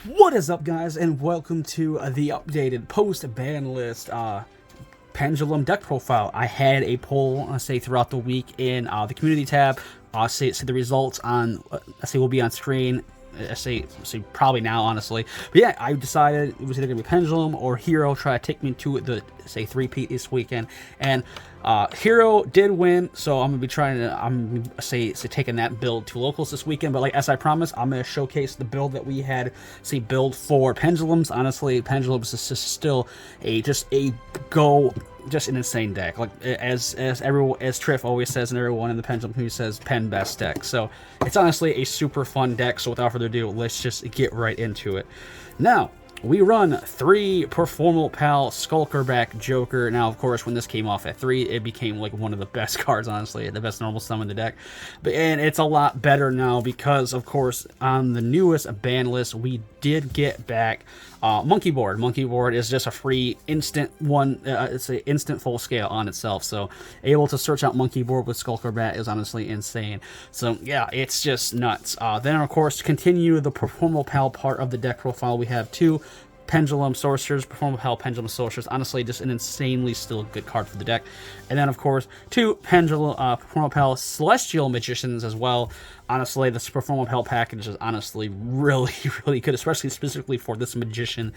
What is up, guys, and welcome to the updated post-ban list Pendulum deck profile. I had a poll, say, throughout the week in the community tab. Say the results on, will be on screen. Say probably now, honestly. But yeah, I decided it was either gonna be Pendulum or Hero. Try to take me to the three-peat this weekend, and Hero did win. So I'm gonna be trying to taking that build to locals this weekend. But like as I promised, I'm gonna showcase the build that we had. Build for Pendulums. Honestly, Pendulums is just still just an insane deck. Like as Triff always says, and everyone in the Pendulum who says Pen best deck. So it's honestly a super fun deck. So without further ado, let's just get right into it. Now, we run 3 Performal Pal Skulkerback Joker. Now, of course, when this came off at 3, it became like one of the best cards, honestly, the best normal summon in the deck. And it's a lot better now because, of course, on the newest ban list, we did get back Monkey Board. Monkey Board is just a free instant one. It's an instant full scale on itself. So able to search out Monkey Board with Skulkerbat is honestly insane. So yeah, it's just nuts. Then of course, to continue the Performal Pal part of the deck profile, we have 2 Pendulum Sorcerers, Performal Pal Pendulum Sorcerers. Honestly, just an insanely still good card for the deck. And then, of course, 2 Performal Pal Celestial Magicians as well. Honestly, this Performal Pal package is honestly really, really good, especially specifically for this Magician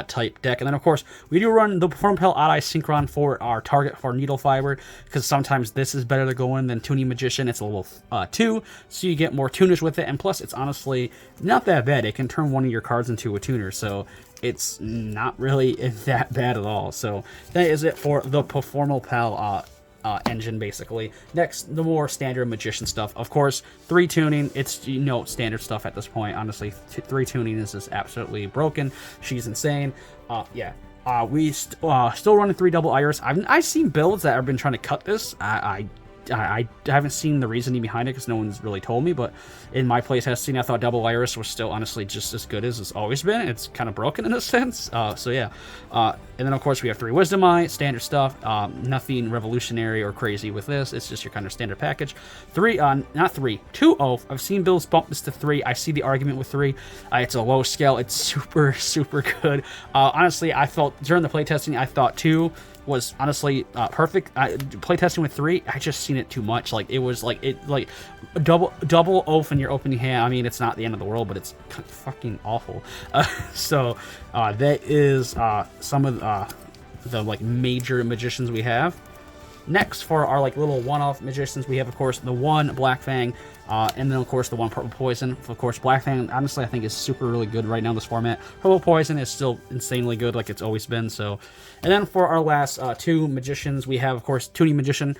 type deck. And then, of course, we do run the Performal Pal Odd Eye Synchron for our target for Needle Fiber, because sometimes this is better to go in than Tuning Magician. It's a level 2, so you get more tuners with it. And plus, it's honestly not that bad. It can turn one of your cards into a tuner, so it's not really that bad at all. So that is it for the Performal Pal engine, basically. Next, the more standard Magician stuff. Of course, 3 tuning. It's, standard stuff at this point. Honestly, 3 tuning is just absolutely broken. She's insane. Yeah. We still running 3 double iris. I've seen builds that have been trying to cut this. I haven't seen the reasoning behind it because no one's really told me, but in my playtesting, I thought Double Iris was still honestly just as good as it's always been. It's kind of broken in a sense. So yeah. And then, of course, we have 3 Wisdom Eye, standard stuff. Nothing revolutionary or crazy with this. It's just your kind of standard package. 2 ONEOFF. I've seen builds bump this to 3. I see the argument with 3. It's a low scale. It's super, super good. Honestly, I felt during the playtesting, I thought 2 was honestly perfect. Playtesting with 3, I just seen it too much. Like it was like double oath in your opening hand. I mean, it's not the end of the world, but it's fucking awful. So that is some of the like major magicians we have. Next, for our like little one-off magicians, we have of course the 1 Black Fang, and then of course the 1 Purple Poison. Of course, Black Fang honestly I think is super really good right now in this format. Purple Poison is still insanely good, like it's always been. So, and then for our last 2 magicians, we have of course Tuning Magician.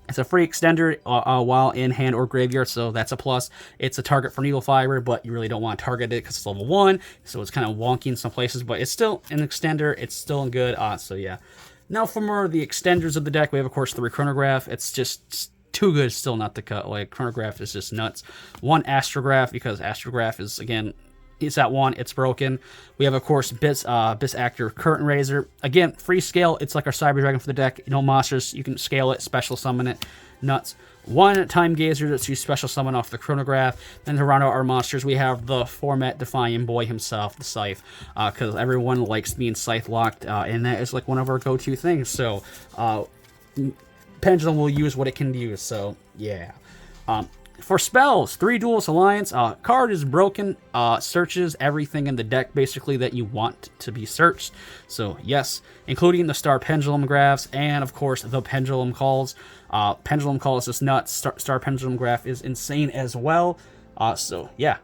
It's a free extender while in hand or graveyard, so that's a plus. It's a target for Needle Fiber, but you really don't want to target it because it's level 1, so it's kind of wonky in some places, but it's still an extender. It's still good. So yeah. Now for more of the extenders of the deck, we have, of course, 3 Chronograph. It's just too good still not to cut. Like, Chronograph is just nuts. 1 Astrograph, because Astrograph is, again, it's at 1, it's broken. We have, of course, Bis Actor Curtain Raiser. Again, free scale. It's like our Cyber Dragon for the deck. No monsters. You can scale it, special summon it. Nuts. 1 Time Gazer that's you special summon off the Chronograph. Then to round out our monsters, we have the format defying boy himself, the Scythe, because everyone likes being Scythe locked, and that is like one of our go-to things. So Pendulum will use what it can use. So yeah. For spells, 3 Duelist Alliance. Card is broken. Searches everything in the deck basically that you want to be searched. So yes, including the Star Pendulum Graphs and of course the Pendulum Calls. Pendulum Calls is nuts. Star Pendulum Graph is insane as well. So yeah.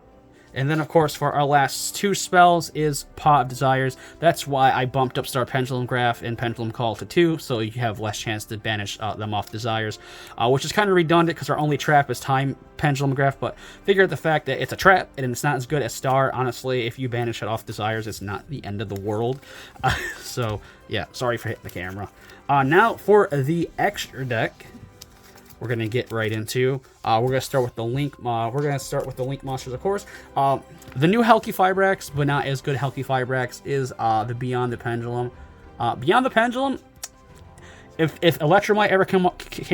And then, of course, for our last 2 spells is Paw of Desires. That's why I bumped up Star Pendulum Graph and Pendulum Call to 2, so you have less chance to banish them off Desires, which is kind of redundant because our only trap is Time Pendulum Graph, but figure out the fact that it's a trap and it's not as good as Star. Honestly, if you banish it off Desires, it's not the end of the world. So, yeah, sorry for hitting the camera. Now, for the extra deck, we're gonna get right into. We're gonna start with the Link. Link monsters, of course. The new Helki Fibrax, but not as good Helki Fibrax, is the Beyond the Pendulum. Beyond the Pendulum if Electromite ever came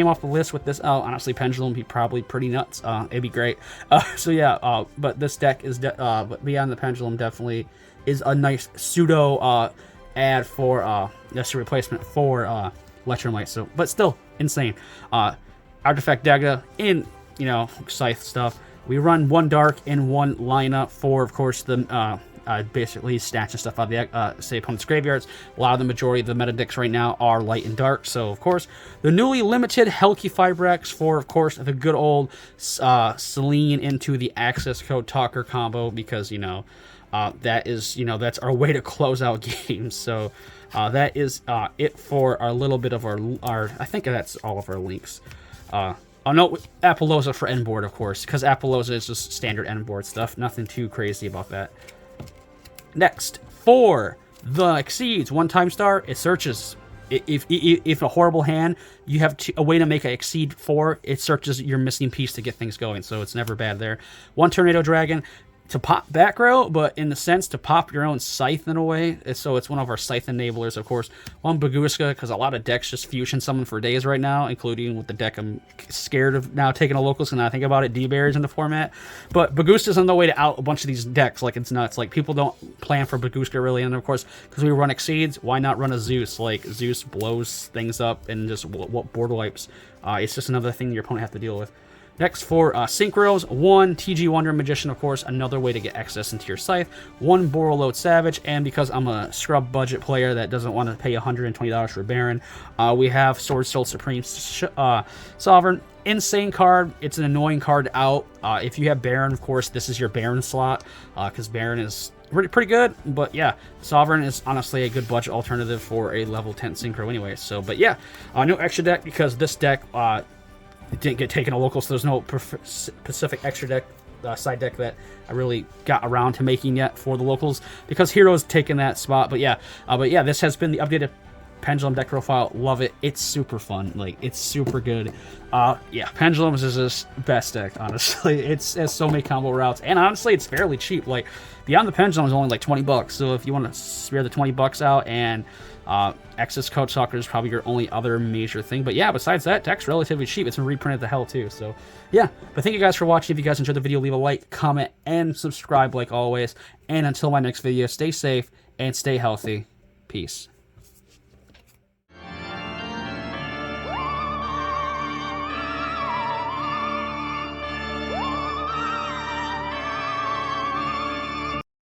off the list with this, honestly, Pendulum would be probably pretty nuts. It'd be great. So yeah, but this deck is, but Beyond the Pendulum definitely is a nice pseudo ad for just a replacement for Electromite. So, but still insane. Artifact Dagda in, you know, Scythe stuff. We run 1 dark in 1 lineup for, of course, the basically snatching stuff out of the say opponent's graveyards. A lot of the majority of the meta decks right now are light and dark. So, of course, the newly limited Helki Fibrex for, of course, the good old Selene into the access code talker combo, because, you know, that is, you know, that's our way to close out games. So that is it for our little bit of our I think that's all of our links. Oh no, Appaloosa for end board, of course, because Appaloosa is just standard end board stuff. Nothing too crazy about that. Next, for the Exceeds, 1 star, it searches. If a horrible hand, you have a way to make an Exceed 4, it searches your missing piece to get things going, so it's never bad there. 1 Tornado Dragon, to pop back row, but in the sense to pop your own Scythe in a way. So it's one of our Scythe enablers, of course. 1 Baguska, because a lot of decks just fusion summon for days right now, including with the deck I'm scared of now taking a locals, and I think about it, D-Berries in the format. But Baguska's on the way to out a bunch of these decks, like it's nuts. Like, people don't plan for Baguska really, and of course, because we run Exceeds, why not run a Zeus? Like, Zeus blows things up and just what board wipes. It's just another thing your opponent has to deal with. Next, for Synchros, 1 TG Wonder Magician, of course, another way to get access into your Scythe. 1 Borreload Savage, and because I'm a scrub budget player that doesn't want to pay $120 for Baron, we have Sword Soul Supreme Sovereign. Insane card. It's an annoying card out. If you have Baron, of course, this is your Baron slot, because Baron is pretty good. But yeah, Sovereign is honestly a good budget alternative for a level 10 Synchro anyway. So, but yeah, no extra deck, because this deck it didn't get taken to local, so there's no specific extra deck, side deck that I really got around to making yet for the locals, because Hero's taken that spot. But yeah, this has been the updated Pendulum deck profile. Love it. It's super fun. Like, it's super good. Yeah, Pendulum is just best deck, honestly. It has so many combo routes, and honestly, it's fairly cheap. Like, Beyond the Pendulum is only like 20 bucks, so if you want to spare the 20 bucks out, and Access Code Soccer is probably your only other major thing. But yeah, besides that, deck's relatively cheap. It's been reprinted to hell too. So yeah, but thank you guys for watching. If you guys enjoyed the video, leave a like, comment, and subscribe like always. And until my next video, stay safe and stay healthy. Peace.